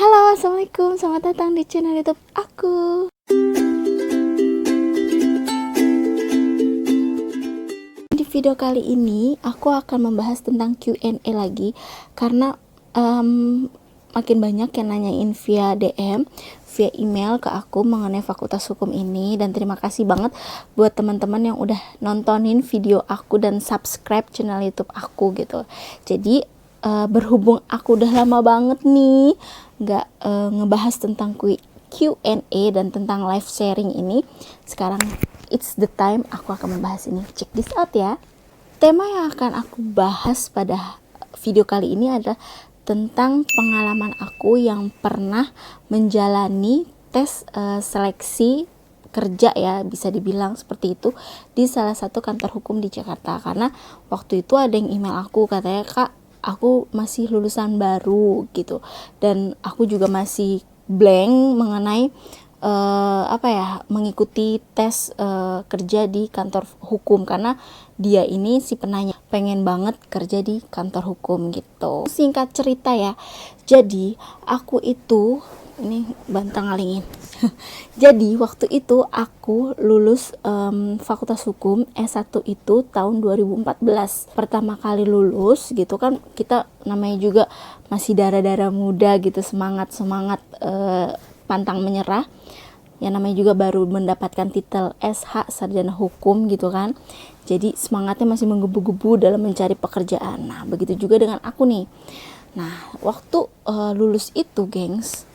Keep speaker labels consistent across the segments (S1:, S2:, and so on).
S1: Halo, assalamualaikum, selamat datang di channel YouTube aku. Di video kali ini aku akan membahas tentang Q&A lagi karena makin banyak yang nanyain via DM, via email ke aku mengenai Fakultas Hukum ini, dan terima kasih banget buat teman-teman yang udah nontonin video aku dan subscribe channel YouTube aku gitu. Jadi berhubung aku udah lama banget nih nggak ngebahas tentang Q&A dan tentang live sharing ini, sekarang it's the time aku akan membahas ini. Check this out ya. Tema yang akan aku bahas pada video kali ini adalah tentang pengalaman aku yang pernah menjalani tes seleksi kerja, ya bisa dibilang seperti itu, di salah satu kantor hukum di Jakarta. Karena waktu itu ada yang email aku, katanya, "Kak, aku masih lulusan baru gitu, dan aku juga masih blank mengenai mengikuti tes kerja di kantor hukum," karena dia ini si penanya pengen banget kerja di kantor hukum gitu. Singkat cerita ya, jadi aku itu ini bantang ngalingin. Jadi waktu itu aku lulus Fakultas Hukum S1 itu tahun 2014. Pertama kali lulus gitu kan, kita namanya juga masih darah-darah muda gitu, semangat pantang menyerah. Yang namanya juga baru mendapatkan titel SH Sarjana Hukum gitu kan. Jadi semangatnya masih menggebu-gebu dalam mencari pekerjaan. Nah, begitu juga dengan aku nih. Nah, waktu lulus itu, gengs,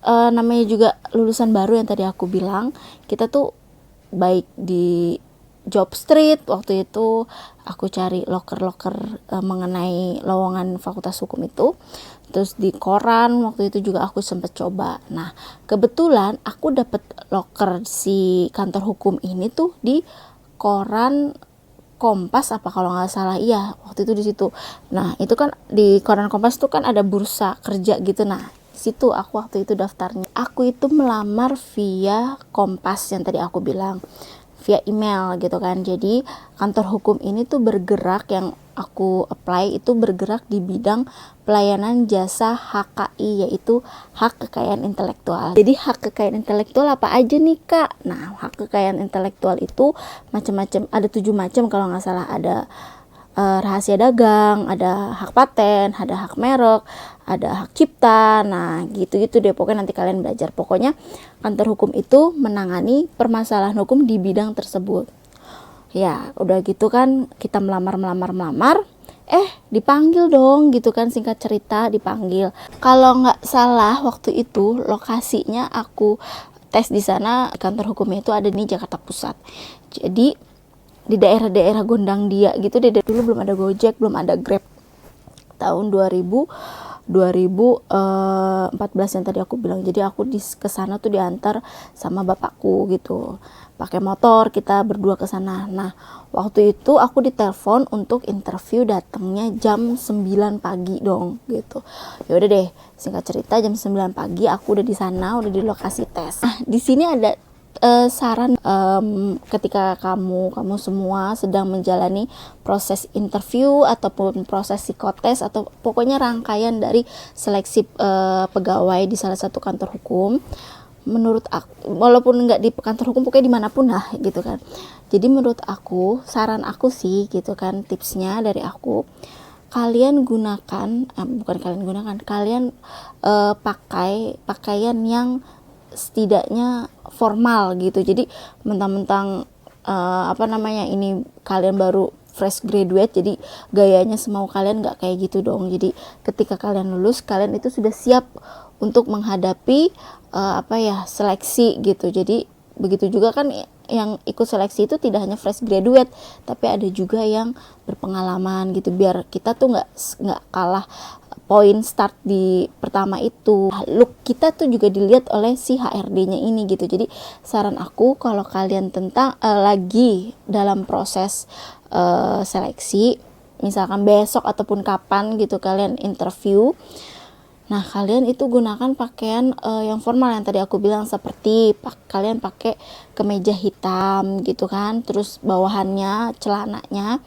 S1: namanya juga lulusan baru yang tadi aku bilang, kita tuh baik di job street waktu itu aku cari loker mengenai lowongan Fakultas Hukum itu, terus di koran waktu itu juga aku sempat coba. Nah, kebetulan aku dapet loker si kantor hukum ini tuh di koran Kompas apa kalau nggak salah, iya waktu itu di situ. Nah, itu kan di koran Kompas tuh kan ada bursa kerja gitu. Nah, situ aku waktu itu daftarnya. Aku itu melamar via Kompas yang tadi aku bilang, via email gitu kan. Jadi kantor hukum ini tuh bergerak, yang aku apply itu bergerak di bidang pelayanan jasa HKI, yaitu hak kekayaan intelektual. Jadi hak kekayaan intelektual apa aja nih, Kak? Nah, hak kekayaan intelektual itu macam-macam, ada 7 macam kalau nggak salah. Ada rahasia dagang, ada hak paten, ada hak merek, ada hak cipta. Nah, gitu-gitu deh, pokoknya nanti kalian belajar. Pokoknya kantor hukum itu menangani permasalahan hukum di bidang tersebut. Ya, udah gitu kan, kita melamar, dipanggil dong gitu kan, singkat cerita dipanggil. Kalau nggak salah waktu itu lokasinya aku tes di sana, kantor hukumnya itu ada di Jakarta Pusat. Jadi di daerah-daerah Gondang Dia gitu deh. Dulu belum ada Gojek, belum ada Grab. Tahun 2014 yang tadi aku bilang. Jadi aku ke sana tuh diantar sama bapakku gitu. Pakai motor kita berdua ke sana. Nah, waktu itu aku ditelepon untuk interview, datangnya jam 9 pagi dong gitu. Ya udah deh, singkat cerita jam 9 pagi aku udah di sana, udah di lokasi tes. Nah, di sini ada saran ketika kamu semua sedang menjalani proses interview ataupun proses psikotes atau pokoknya rangkaian dari seleksi pegawai di salah satu kantor hukum. Menurut aku, walaupun nggak di kantor hukum, pokoknya dimanapun lah gitu kan. Jadi menurut aku, saran aku sih gitu kan, tipsnya dari aku, kalian pakai pakaian yang setidaknya formal gitu. Jadi mentang-mentang ini kalian baru fresh graduate, jadi gayanya semau kalian, nggak kayak gitu dong. Jadi ketika kalian lulus, kalian itu sudah siap untuk menghadapi seleksi gitu. Jadi begitu juga kan yang ikut seleksi itu tidak hanya fresh graduate, tapi ada juga yang berpengalaman gitu, biar kita tuh nggak kalah poin start di pertama itu. Look kita tuh juga dilihat oleh si HRD-nya ini gitu. Jadi saran aku, kalau kalian lagi dalam proses seleksi, misalkan besok ataupun kapan gitu kalian interview, nah kalian itu gunakan pakaian yang formal yang tadi aku bilang, seperti kalian pakai kemeja hitam gitu kan, terus bawahannya celananya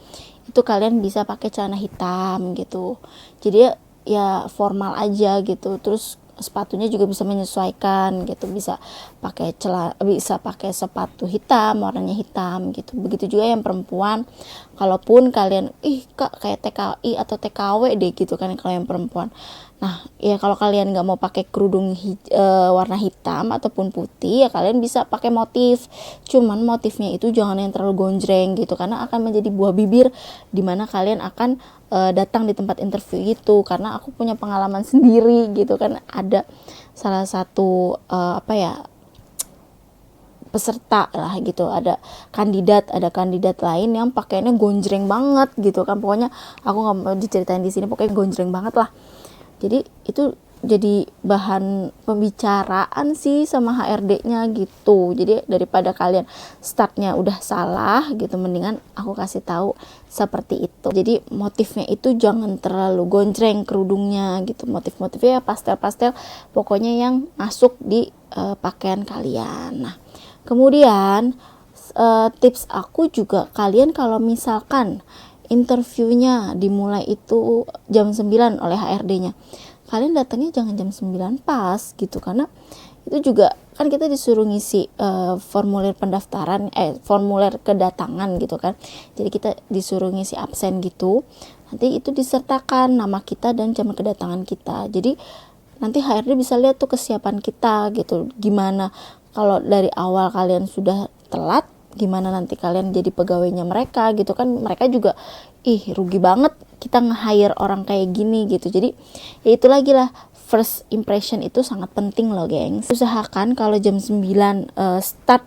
S1: itu kalian bisa pakai celana hitam gitu. Jadi ya formal aja gitu. Terus sepatunya juga bisa menyesuaikan gitu, bisa pakai sepatu hitam, warnanya hitam gitu. Begitu juga yang perempuan, kalaupun kalian kak kayak TKI atau TKW deh gitu kan kalau yang perempuan. Nah ya kalau kalian nggak mau pakai kerudung warna hitam ataupun putih, ya kalian bisa pakai motif, cuman motifnya itu jangan yang terlalu gonjreng gitu, karena akan menjadi buah bibir dimana kalian akan datang di tempat interview gitu. Karena aku punya pengalaman sendiri gitu kan, ada salah satu peserta lah gitu, ada kandidat lain yang pakainya gonjreng banget gitu kan. Pokoknya aku nggak mau diceritain di sini, pokoknya gonjreng banget lah. Jadi itu jadi bahan pembicaraan sih sama HRD-nya gitu. Jadi daripada kalian startnya udah salah gitu, mendingan aku kasih tahu seperti itu. Jadi motifnya itu jangan terlalu gonjreng kerudungnya gitu. Motif-motifnya ya pastel-pastel, pokoknya yang masuk di pakaian kalian. Nah, kemudian tips aku juga, kalian kalau misalkan interviewnya dimulai itu jam 9 oleh HRD-nya, kalian datangnya jangan jam 9 pas gitu, karena itu juga kan kita disuruh ngisi formulir pendaftaran, formulir kedatangan gitu kan. Jadi kita disuruh ngisi absen gitu, nanti itu disertakan nama kita dan jam kedatangan kita. Jadi nanti HRD bisa lihat tuh kesiapan kita gitu, gimana kalau dari awal kalian sudah telat, gimana nanti kalian jadi pegawainya mereka gitu kan. Mereka juga rugi banget kita nge-hire orang kayak gini gitu. Jadi ya itu lagi lah, first impression itu sangat penting loh gengs. Usahakan kalau jam 9 start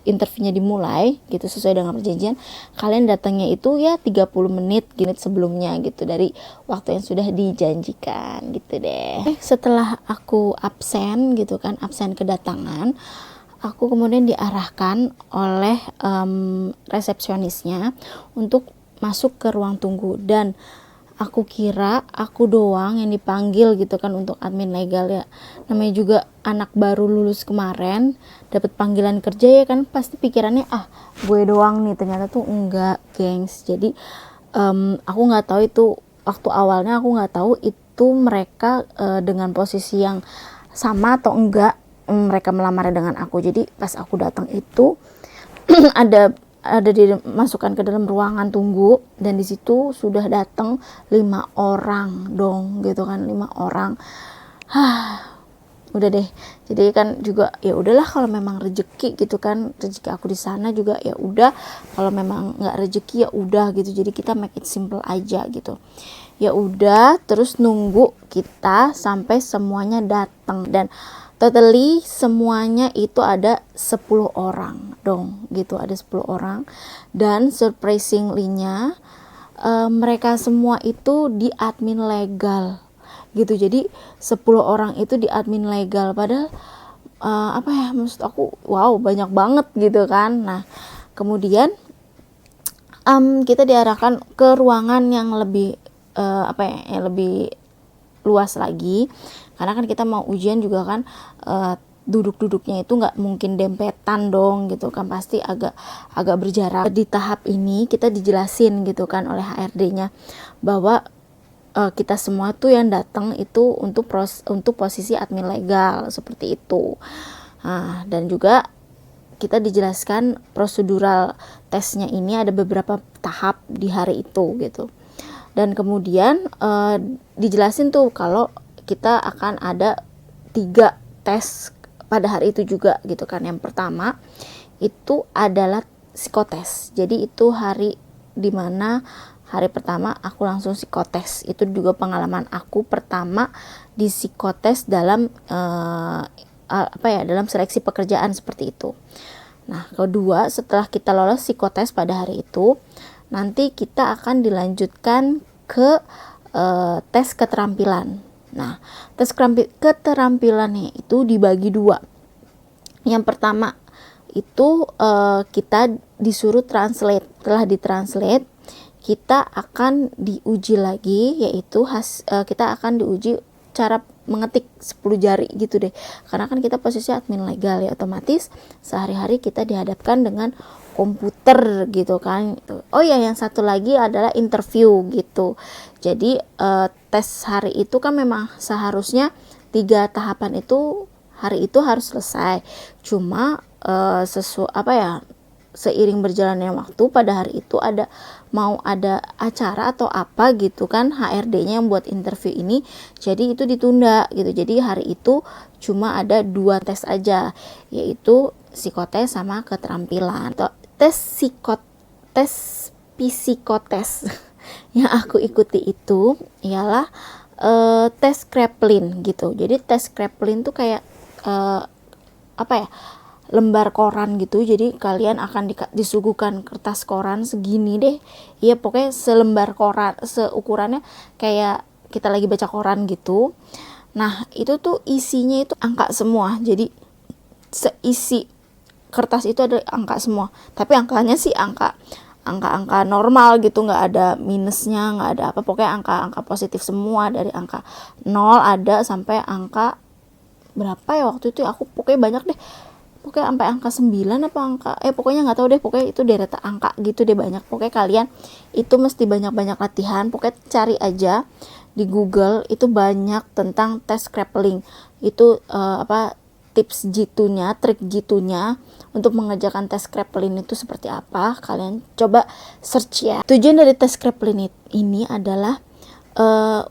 S1: interviewnya dimulai gitu, sesuai dengan perjanjian, kalian datangnya itu ya 30 menit sebelumnya gitu, dari waktu yang sudah dijanjikan gitu deh. Setelah aku absen gitu kan, absen kedatangan, aku kemudian diarahkan oleh resepsionisnya untuk masuk ke ruang tunggu, dan aku kira aku doang yang dipanggil gitu kan untuk admin legal ya. Namanya juga anak baru lulus kemarin, dapat panggilan kerja ya kan, pasti pikirannya gue doang nih. Ternyata tuh enggak gengs. Jadi aku nggak tahu itu, waktu awalnya aku nggak tahu itu mereka dengan posisi yang sama atau enggak, mereka melamar dengan aku. Jadi pas aku datang itu ada dimasukkan ke dalam ruangan tunggu, dan di situ sudah datang 5 orang dong gitu kan, 5 orang. Udah deh. Jadi kan juga ya udahlah, kalau memang rezeki gitu kan, rezeki aku di sana juga ya udah, kalau memang nggak rezeki ya udah gitu. Jadi kita make it simple aja gitu. Ya udah, terus nunggu kita sampai semuanya datang, dan totally semuanya itu ada 10 orang dong gitu, ada 10 orang. Dan surprisingly-nya mereka semua itu di admin legal gitu. Jadi 10 orang itu di admin legal, padahal maksud aku wow banyak banget gitu kan. Nah kemudian kita diarahkan ke ruangan yang lebih lebih luas lagi, karena kan kita mau ujian juga kan, duduk-duduknya itu nggak mungkin dempetan dong gitu kan, pasti agak berjarak. Di tahap ini kita dijelasin gitu kan oleh HRD-nya bahwa kita semua tuh yang datang itu untuk posisi admin legal seperti itu. Dan juga kita dijelaskan prosedural tesnya ini ada beberapa tahap di hari itu gitu. Dan kemudian dijelasin tuh kalau kita akan ada 3 tes pada hari itu juga gitu kan. Yang pertama itu adalah psikotes. Jadi itu hari dimana hari pertama aku langsung psikotes. Itu juga pengalaman aku pertama di psikotes dalam dalam seleksi pekerjaan seperti itu. Nah kedua, setelah kita lolos psikotes pada hari itu, nanti kita akan dilanjutkan ke tes keterampilan. Nah, tes keterampilannya itu dibagi 2. Yang pertama itu kita disuruh translate. Setelah ditranslate, kita akan diuji lagi, yaitu kita akan diuji cara mengetik 10 jari gitu deh. Karena kan kita posisi admin legal ya, otomatis sehari-hari kita dihadapkan dengan komputer gitu kan. Oh ya, yang satu lagi adalah interview gitu. Jadi tes hari itu kan memang seharusnya 3 tahapan itu hari itu harus selesai. Cuma seiring berjalannya waktu pada hari itu mau ada acara atau apa gitu kan, HRD-nya yang buat interview ini, jadi itu ditunda gitu. Jadi hari itu cuma ada 2 tes aja, yaitu psikotes sama keterampilan. Tes psikotes yang aku ikuti itu ialah tes Kraepelin gitu. Jadi tes Kraepelin tuh kayak lembar koran gitu. Jadi kalian akan disuguhkan kertas koran segini deh. Iya, pokoknya selembar koran, seukurannya kayak kita lagi baca koran gitu. Nah, itu tuh isinya itu angka semua. Jadi seisi kertas itu ada angka semua. Tapi angkanya sih angka normal gitu, nggak ada minusnya, nggak ada apa. Pokoknya angka positif semua, dari angka 0 ada sampai angka berapa ya waktu itu, aku pokoknya banyak deh, pokoknya sampai angka 9 apa angka pokoknya nggak tahu deh, pokoknya itu deretan angka gitu deh, banyak. Pokoknya kalian itu mesti banyak latihan. Pokoknya cari aja di Google, itu banyak tentang tes Kraepelin itu, tips jitu-nya, trik jitu-nya untuk mengerjakan tes Kraepelin itu seperti apa. Kalian coba search ya. Tujuan dari tes Kraepelin ini adalah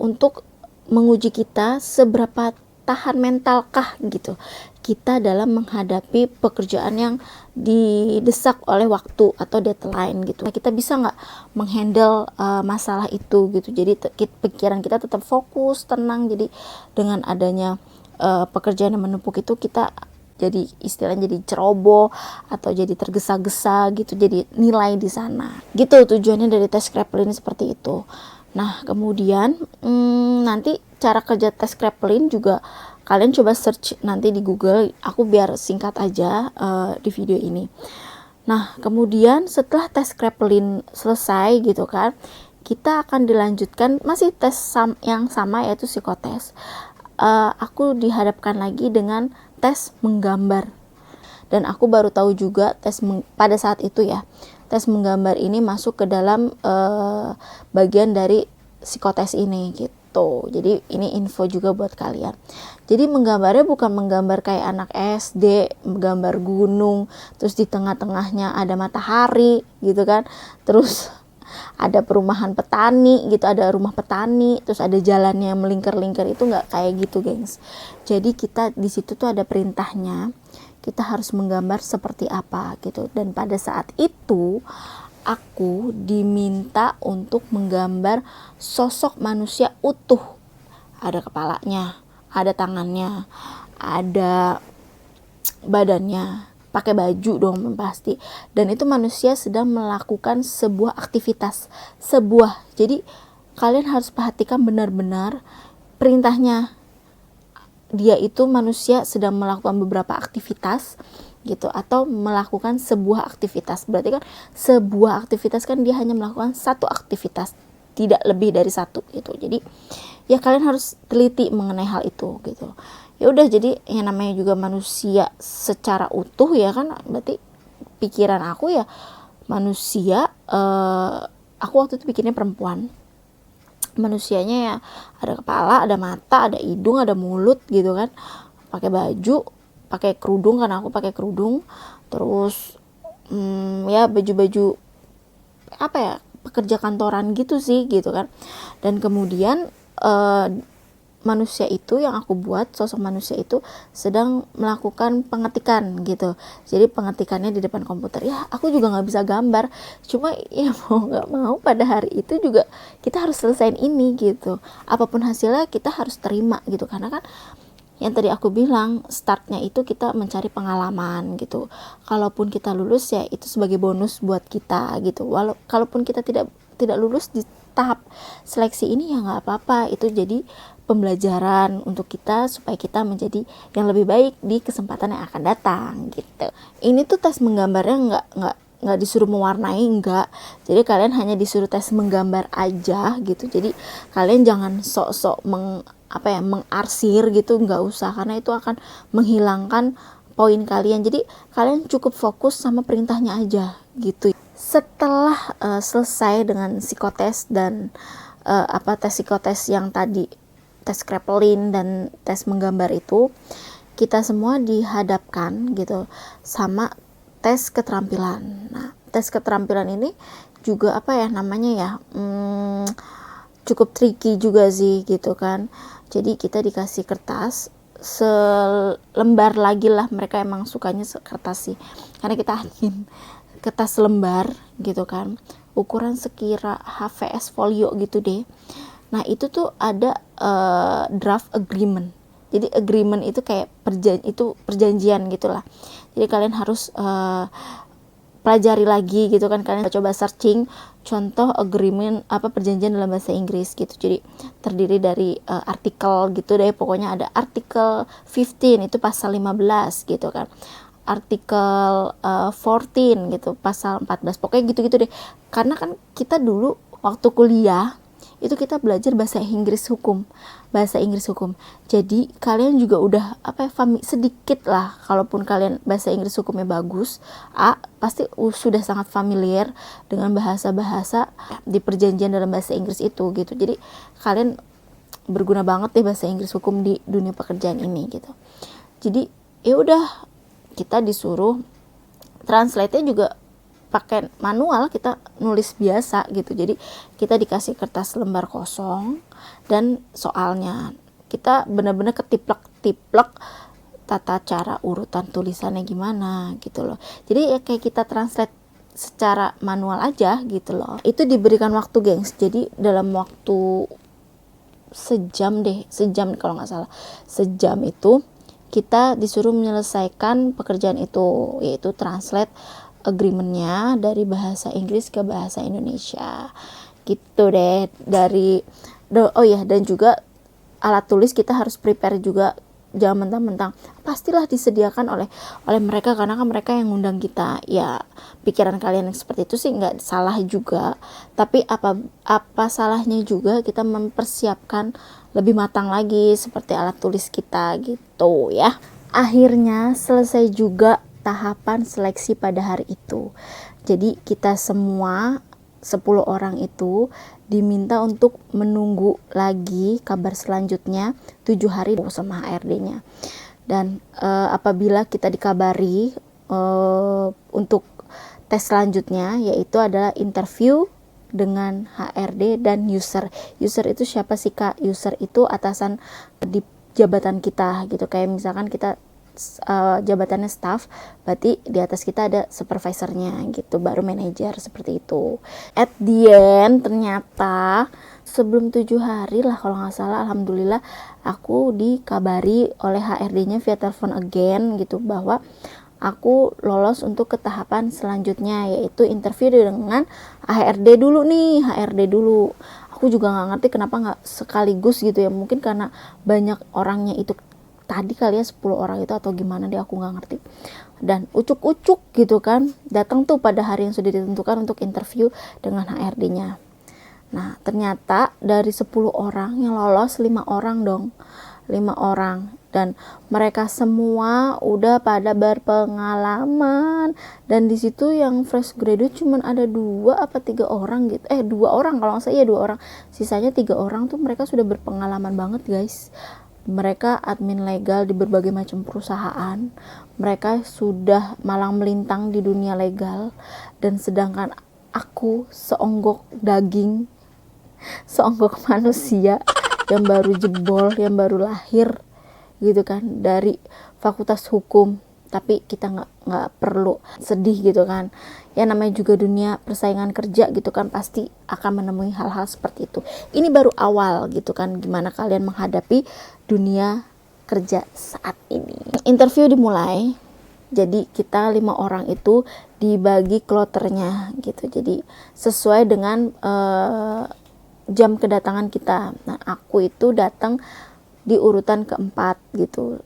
S1: untuk menguji kita seberapa tahan mentalkah gitu kita dalam menghadapi pekerjaan yang didesak oleh waktu atau deadline gitu. Kita bisa nggak menghandle masalah itu gitu. Jadi pikiran kita tetap fokus, tenang. Jadi dengan adanya pekerjaan yang menumpuk itu, kita jadi istilahnya jadi ceroboh atau jadi tergesa-gesa gitu, jadi nilai di sana gitu. Tujuannya dari tes Kraepelin seperti itu. Nah, kemudian nanti cara kerja tes Kraepelin juga kalian coba search nanti di Google. Aku biar singkat aja di video ini. Nah, kemudian setelah tes Kraepelin selesai gitu kan, kita akan dilanjutkan masih tes yang sama, yaitu psikotes. Aku dihadapkan lagi dengan tes menggambar. Dan aku baru tahu juga pada saat itu ya, tes menggambar ini masuk ke dalam bagian dari psikotes ini gitu. Jadi ini info juga buat kalian. Jadi menggambarnya bukan menggambar kayak anak SD, menggambar gunung, terus di tengah-tengahnya ada matahari gitu kan, terus ada perumahan petani gitu, ada rumah petani, terus ada jalannya yang melingkar-lingkar. Itu nggak kayak gitu, gengs. Jadi kita di situ tuh ada perintahnya, kita harus menggambar seperti apa gitu. Dan pada saat itu aku diminta untuk menggambar sosok manusia utuh. Ada kepalanya, ada tangannya, ada badannya, pakai baju dong pasti. Dan itu manusia sedang melakukan sebuah aktivitas. Jadi kalian harus perhatikan benar-benar perintahnya. Dia itu manusia sedang melakukan beberapa aktivitas gitu, atau melakukan sebuah aktivitas. Berarti kan sebuah aktivitas kan dia hanya melakukan satu aktivitas, tidak lebih dari satu gitu. Jadi ya kalian harus teliti mengenai hal itu gitu. Ya udah, jadi yang namanya juga manusia secara utuh ya kan, berarti pikiran aku ya manusia. Aku waktu itu bikinnya perempuan. Manusianya ya ada kepala, ada mata, ada hidung, ada mulut gitu kan. Pakai baju, pakai kerudung, karena aku pakai kerudung. Terus ya baju-baju apa ya, pekerja kantoran gitu sih gitu kan. Dan kemudian manusia itu yang aku buat, sosok manusia itu sedang melakukan pengetikan gitu. Jadi pengetikannya di depan komputer. Ya aku juga nggak bisa gambar, cuma ya mau nggak mau pada hari itu juga kita harus selesaiin ini gitu. Apapun hasilnya kita harus terima gitu, karena kan yang tadi aku bilang, startnya itu kita mencari pengalaman gitu. Kalaupun kita lulus ya itu sebagai bonus buat kita gitu. Kalaupun kita tidak lulus di tahap seleksi ini ya nggak apa-apa. Itu jadi pembelajaran untuk kita supaya kita menjadi yang lebih baik di kesempatan yang akan datang gitu. Ini tuh tes menggambarnya nggak disuruh mewarnai, enggak. Jadi kalian hanya disuruh tes menggambar aja gitu. Jadi kalian jangan sok-sok mengarsir gitu, nggak usah, karena itu akan menghilangkan poin kalian. Jadi kalian cukup fokus sama perintahnya aja gitu. Setelah selesai dengan psikotes dan tes psikotes yang tadi tes Kraepelin dan tes menggambar itu, kita semua dihadapkan gitu sama tes keterampilan. Nah, tes keterampilan ini juga apa ya namanya ya, cukup tricky juga sih gitu kan. Jadi kita dikasih kertas selembar lagi lah, mereka emang sukanya kertas sih karena kita admin, kertas selembar gitu kan, ukuran sekira HVS folio gitu deh. Nah itu tuh ada draft agreement. Jadi agreement itu kayak perjanjian gitulah. Jadi kalian harus pelajari lagi gitu kan, kalian coba searching contoh agreement perjanjian dalam bahasa Inggris gitu. Jadi terdiri dari artikel gitu deh, pokoknya ada artikel 15 itu pasal 15 gitu kan, artikel 14 gitu pasal 14, pokoknya gitu-gitu deh. Karena kan kita dulu waktu kuliah itu kita belajar bahasa Inggris hukum. Jadi kalian juga udah sedikit lah, kalaupun kalian bahasa Inggris hukumnya bagus, pasti sudah sangat familiar dengan bahasa-bahasa di perjanjian dalam bahasa Inggris itu gitu. Jadi kalian berguna banget deh bahasa Inggris hukum di dunia pekerjaan ini gitu. Jadi ya udah, kita disuruh translate-nya juga pakai manual, kita nulis biasa gitu. Jadi kita dikasih kertas lembar kosong dan soalnya kita benar-benar ketiplek tata cara urutan tulisannya gimana gitu loh. Jadi ya kayak kita translate secara manual aja gitu loh. Itu diberikan waktu, gengs. Jadi dalam waktu sejam kalau nggak salah, sejam itu kita disuruh menyelesaikan pekerjaan itu, yaitu translate agreement-nya dari bahasa Inggris ke bahasa Indonesia gitu deh. Dan juga alat tulis kita harus prepare juga, jangan mentang-mentang pastilah disediakan oleh mereka karena kan mereka yang ngundang kita. Ya pikiran kalian yang seperti itu sih nggak salah juga, tapi apa salahnya juga kita mempersiapkan lebih matang lagi seperti alat tulis kita gitu ya. Akhirnya selesai juga tahapan seleksi pada hari itu. Jadi kita semua 10 orang itu diminta untuk menunggu lagi kabar selanjutnya 7 hari sama HRD-nya. Dan apabila kita dikabari untuk tes selanjutnya, yaitu adalah interview dengan HRD dan user. User itu siapa sih Kak? User itu atasan di jabatan kita gitu. Kayak misalkan kita jabatannya staff, berarti di atas kita ada supervisornya gitu, baru manajer, seperti itu. At the end ternyata sebelum 7 hari lah kalau nggak salah, alhamdulillah aku dikabari oleh HRD-nya via telepon again gitu, bahwa aku lolos untuk ke tahapan selanjutnya, yaitu interview dengan HRD dulu. Aku juga nggak ngerti kenapa nggak sekaligus gitu ya, mungkin karena banyak orangnya itu tadi kali ya, 10 orang itu atau gimana deh, aku nggak ngerti. Dan ucuk-ucuk gitu kan datang tuh pada hari yang sudah ditentukan untuk interview dengan HRD-nya. Nah ternyata dari 10 orang yang lolos 5 orang, dan mereka semua udah pada berpengalaman. Dan di situ yang fresh graduate cuman ada 2 apa 3 orang gitu, 2 orang kalau nggak salah, ya 2 orang, sisanya 3 orang tuh mereka sudah berpengalaman banget guys. Mereka admin legal di berbagai macam perusahaan, mereka sudah malang melintang di dunia legal. Dan sedangkan aku seonggok daging, seonggok manusia yang baru jebol, yang baru lahir gitu kan dari fakultas hukum, tapi kita nggak perlu sedih gitu kan ya, namanya juga dunia persaingan kerja gitu kan, pasti akan menemui hal-hal seperti itu. Ini baru awal gitu kan, gimana kalian menghadapi dunia kerja saat ini. Interview dimulai, jadi kita 5 orang itu dibagi kloternya gitu, jadi sesuai dengan jam kedatangan kita. Nah aku itu datang di urutan keempat gitu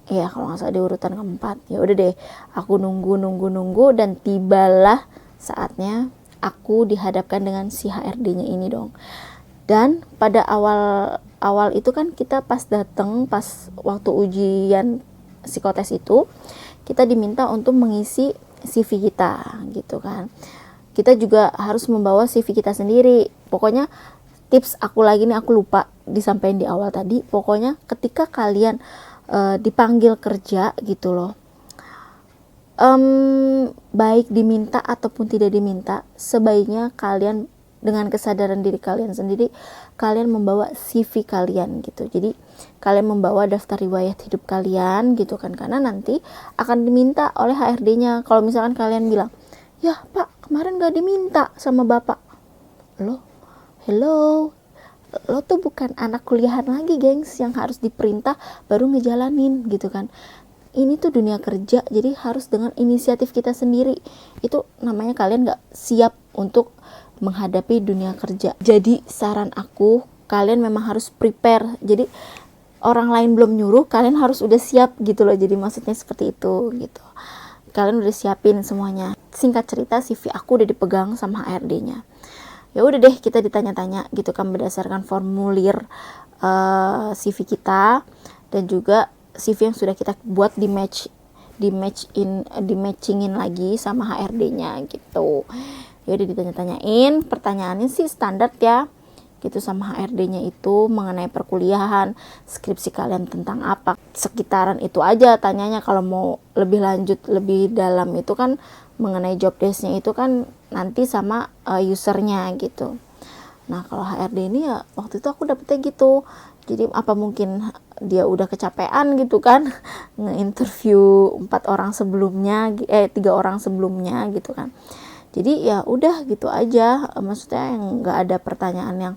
S1: ya, kalau nggak salah di urutan keempat. Ya udah deh, aku nunggu dan tibalah saatnya aku dihadapkan dengan si HRD-nya ini dong. Dan pada awal itu kan kita pas waktu ujian psikotes itu, kita diminta untuk mengisi CV kita gitu kan. Kita juga harus membawa CV kita sendiri. Pokoknya tips aku lagi nih, aku lupa disampaikan di awal tadi. Pokoknya ketika kalian dipanggil kerja gitu loh, baik diminta ataupun tidak diminta, sebaiknya kalian dengan kesadaran diri kalian sendiri, kalian membawa CV kalian gitu. Jadi kalian membawa daftar riwayat hidup kalian gitu kan, karena nanti akan diminta oleh HRD-nya. Kalau misalkan kalian bilang, ya Pak kemarin gak diminta sama Bapak, hello, lo tuh bukan anak kuliahan lagi gengs, yang harus diperintah baru ngejalanin gitu kan. Ini tuh dunia kerja, jadi harus dengan inisiatif kita sendiri. Itu namanya kalian gak siap untuk menghadapi dunia kerja. Jadi saran aku, kalian memang harus prepare. Jadi orang lain belum nyuruh, kalian harus udah siap gitu loh. Jadi maksudnya seperti itu gitu. Kalian udah siapin semuanya. Singkat cerita, CV aku udah dipegang sama HRD-nya. Ya udah deh, kita ditanya-tanya gitu kan berdasarkan formulir CV kita, dan juga CV yang sudah kita buat di matchingin lagi sama HRD-nya gitu. Ya udah ditanya-tanyain, pertanyaannya sih standar ya gitu sama HRD-nya itu mengenai perkuliahan, skripsi kalian tentang apa, sekitaran itu aja tanyanya. Kalau mau lebih lanjut, lebih dalam itu kan mengenai job desk-nya itu kan nanti sama usernya gitu. Nah kalau HRD ini ya waktu itu aku dapetnya gitu. Jadi apa mungkin dia udah kecapean gitu kan nge-interview 3 orang sebelumnya gitu kan. Jadi ya udah gitu aja, maksudnya nggak ada pertanyaan yang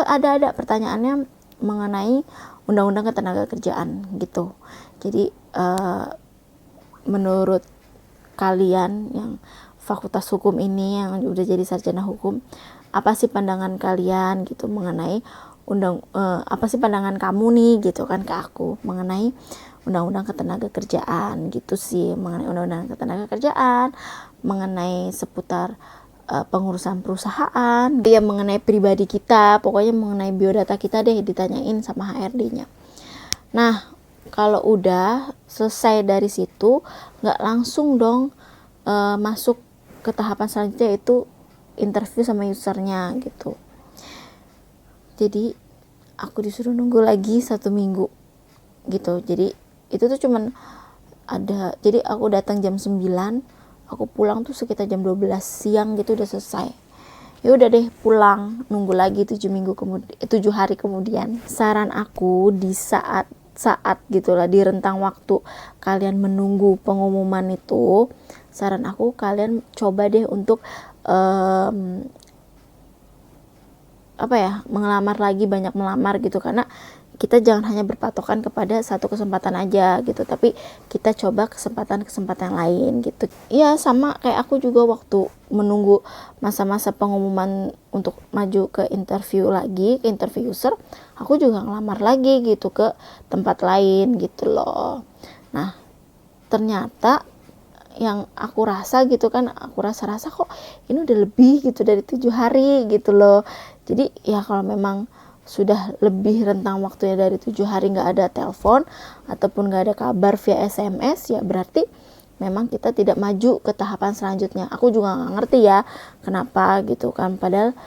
S1: ada pertanyaannya mengenai undang-undang ketenagakerjaan gitu. Jadi menurut kalian yang fakultas hukum ini, yang udah jadi sarjana hukum, apa sih pandangan kalian gitu mengenai apa sih pandangan kamu nih gitu kan ke aku mengenai undang-undang ketenagakerjaan gitu sih, mengenai undang-undang ketenagakerjaan, mengenai seputar pengurusan perusahaan, dia mengenai pribadi kita, pokoknya mengenai biodata kita deh ditanyain sama HRD-nya. Nah kalau udah selesai dari situ, nggak langsung dong masuk ke tahapan selanjutnya, yaitu interview sama usernya gitu. Jadi aku disuruh nunggu lagi 1 minggu gitu. Jadi itu tuh cuman jadi aku datang jam 9, aku pulang tuh sekitar jam 12 siang gitu udah selesai. Ya udah deh pulang, nunggu lagi 7 hari kemudian. Saran aku di saat gitulah, di rentang waktu kalian menunggu pengumuman itu, saran aku kalian coba deh untuk mengelamar lagi, banyak melamar gitu, karena kita jangan hanya berpatokan kepada satu kesempatan aja gitu, tapi kita coba kesempatan-kesempatan lain gitu. Ya sama kayak aku juga waktu menunggu masa-masa pengumuman untuk maju ke interview user, aku juga ngelamar lagi gitu ke tempat lain gitu loh. Nah ternyata yang aku rasa gitu kan, aku rasa kok ini udah lebih gitu dari 7 hari gitu loh. Jadi ya kalau memang sudah lebih rentang waktunya dari 7 hari nggak ada telepon ataupun nggak ada kabar via SMS, ya berarti memang kita tidak maju ke tahapan selanjutnya. Aku juga nggak ngerti ya kenapa gitu kan, padahal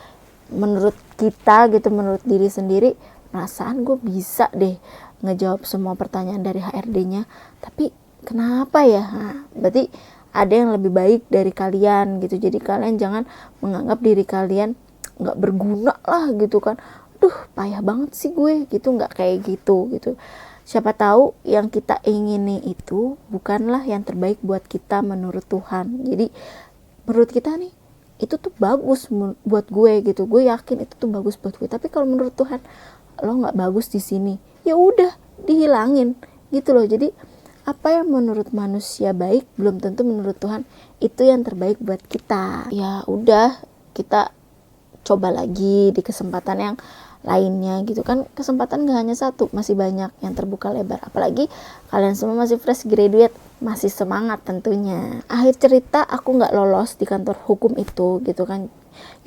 S1: menurut kita gitu, menurut diri sendiri, perasaan gue bisa deh ngejawab semua pertanyaan dari HRD-nya, tapi kenapa ya? Nah, berarti ada yang lebih baik dari kalian gitu. Jadi kalian jangan menganggap diri kalian nggak berguna lah gitu kan, payah banget sih gue gitu, nggak kayak gitu. Siapa tahu yang kita ingini itu bukanlah yang terbaik buat kita menurut Tuhan. Jadi menurut kita nih itu tuh bagus buat gue gitu, gue yakin itu tuh bagus buat gue, tapi kalau menurut Tuhan lo nggak bagus di sini, ya udah dihilangin gitu loh. Jadi apa yang menurut manusia baik belum tentu menurut Tuhan itu yang terbaik buat kita. Ya udah, kita coba lagi di kesempatan yang lainnya gitu kan. Kesempatan gak hanya satu, masih banyak yang terbuka lebar. Apalagi kalian semua masih fresh graduate, masih semangat tentunya. Akhir cerita aku gak lolos di kantor hukum itu gitu kan.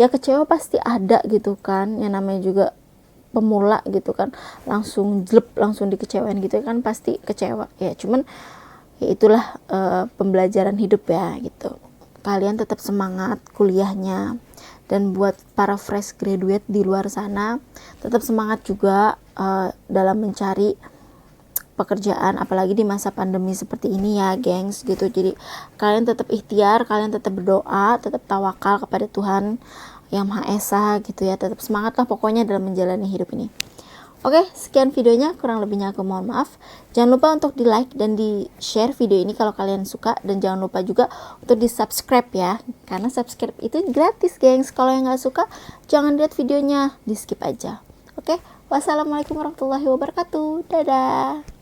S1: Ya kecewa pasti ada gitu kan, yang namanya juga pemula gitu kan, langsung dikecewain gitu kan, pasti kecewa ya. Cuman ya itulah pembelajaran hidup ya gitu. Kalian tetap semangat kuliahnya, Dan buat para fresh graduate di luar sana, tetap semangat juga dalam mencari pekerjaan, apalagi di masa pandemi seperti ini ya gengs gitu. Jadi kalian tetap ikhtiar, kalian tetap berdoa, tetap tawakal kepada Tuhan yang Maha Esa gitu ya. Tetap semangat lah pokoknya dalam menjalani hidup ini. Oke, sekian videonya, kurang lebihnya aku mohon maaf. Jangan lupa untuk di like dan di share video ini kalau kalian suka, dan jangan lupa juga untuk di subscribe ya, karena subscribe itu gratis gengs. Kalau yang gak suka jangan lihat videonya, di skip aja. Oke, wassalamualaikum warahmatullahi wabarakatuh, dadah.